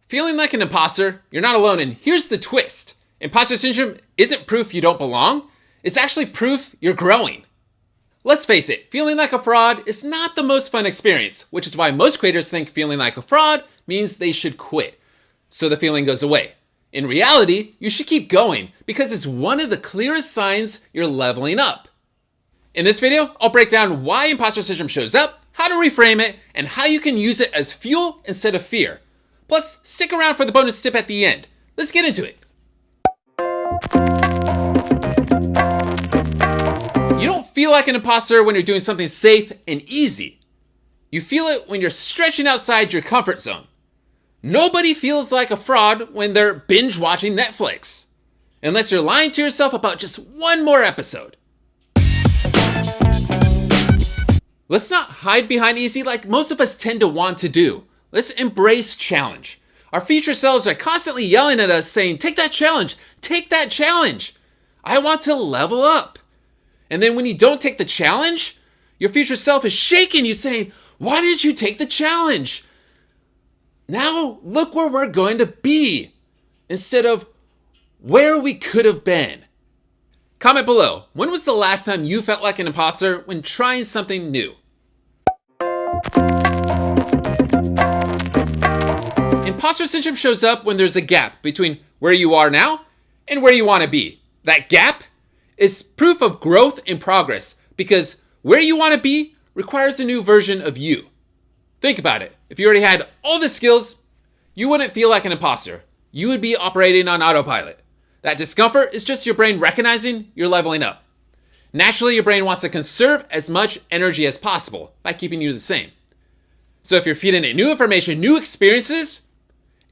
Feeling like an imposter? You're not alone, and here's the twist. Imposter syndrome isn't proof you don't belong. It's actually proof you're growing. Let's face it, feeling like a fraud is not the most fun experience, which is why most creators think feeling like a fraud means they should quit, so the feeling goes away. In reality, you should keep going because it's one of the clearest signs you're leveling up. In this video, I'll break down why imposter syndrome shows up, how to reframe it, and how you can use it as fuel instead of fear. Plus, stick around for the bonus tip at the end. Let's get into it. You don't feel like an imposter when you're doing something safe and easy. You feel it when you're stretching outside your comfort zone. Nobody feels like a fraud when they're binge watching Netflix. Unless you're lying to yourself about just one more episode. Let's not hide behind easy like most of us tend to want to do. Let's embrace challenge. Our future selves are constantly yelling at us saying, take that challenge, take that challenge. I want to level up. And then when you don't take the challenge, your future self is shaking you saying, why didn't you take the challenge? Now look where we're going to be instead of where we could have been. Comment below, when was the last time you felt like an imposter when trying something new? Imposter syndrome shows up when there's a gap between where you are now and where you want to be. That gap is proof of growth and progress because where you want to be requires a new version of you. Think about it. If you already had all the skills, you wouldn't feel like an imposter. You would be operating on autopilot. That discomfort is just your brain recognizing you're leveling up. Naturally, your brain wants to conserve as much energy as possible by keeping you the same. So if you're feeding it new information, new experiences,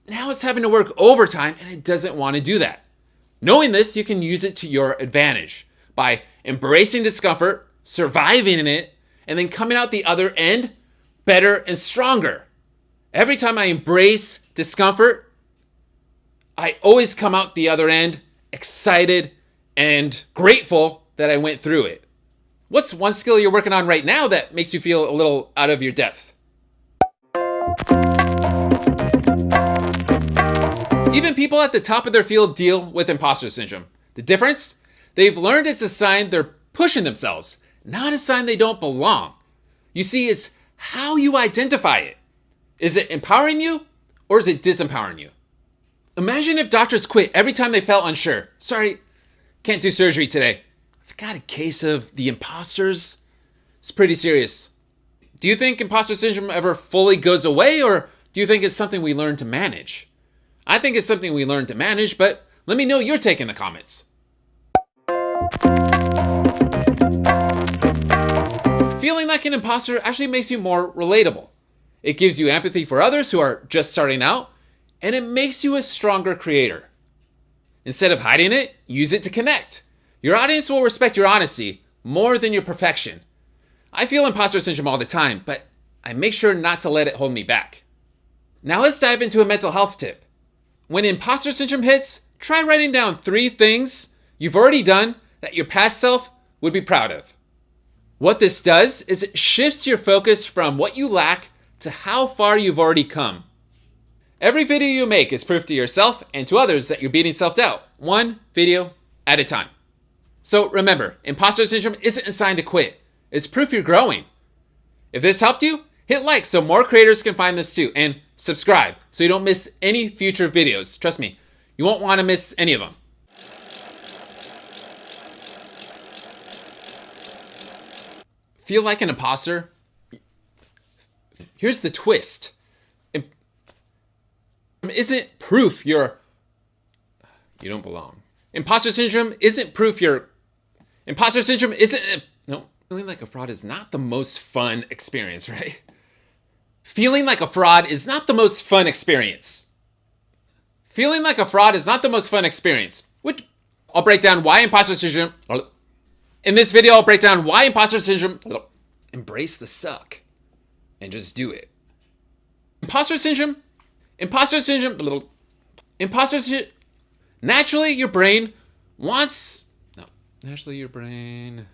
now it's having to work overtime and it doesn't want to do that. Knowing this, you can use it to your advantage by embracing discomfort, surviving in it, and then coming out the other end better and stronger. Every time I embrace discomfort, I always come out the other end excited and grateful that I went through it. What's one skill you're working on right now that makes you feel a little out of your depth? Even people at the top of their field deal with imposter syndrome. The difference? They've learned it's a sign they're pushing themselves, not a sign they don't belong. You see, it's how you identify it. Is it empowering you or is it disempowering you? Imagine if doctors quit every time they felt unsure. Sorry, can't do surgery today. I've got a case of the imposters. It's pretty serious. Do you think imposter syndrome ever fully goes away or do you think it's something we learn to manage? I think it's something we learn to manage, but let me know your take in the comments. Feeling like an imposter actually makes you more relatable. It gives you empathy for others who are just starting out, and it makes you a stronger creator. Instead of hiding it, use it to connect. Your audience will respect your honesty more than your perfection. I feel imposter syndrome all the time, but I make sure not to let it hold me back. Now let's dive into a mental health tip. When imposter syndrome hits, try writing down 3 things you've already done that your past self would be proud of. What this does is it shifts your focus from what you lack to how far you've already come. Every video you make is proof to yourself and to others that you're beating self-doubt, one video at a time. So remember, imposter syndrome isn't a sign to quit. It's proof you're growing. If this helped you, hit like so more creators can find this too, and subscribe so you don't miss any future videos. Trust me, you won't want to miss any of them. Feel like an imposter? Here's the twist. Isn't proof you don't belong. Imposter syndrome isn't proof imposter syndrome isn't, no, feeling like a fraud is not the most fun experience, right? Feeling like a fraud is not the most fun experience. Feeling like a fraud is not the most fun experience. I'll break down why imposter syndrome. In this video, I'll break down why imposter syndrome. Embrace the suck and just do it. Imposter syndrome. Naturally, your brain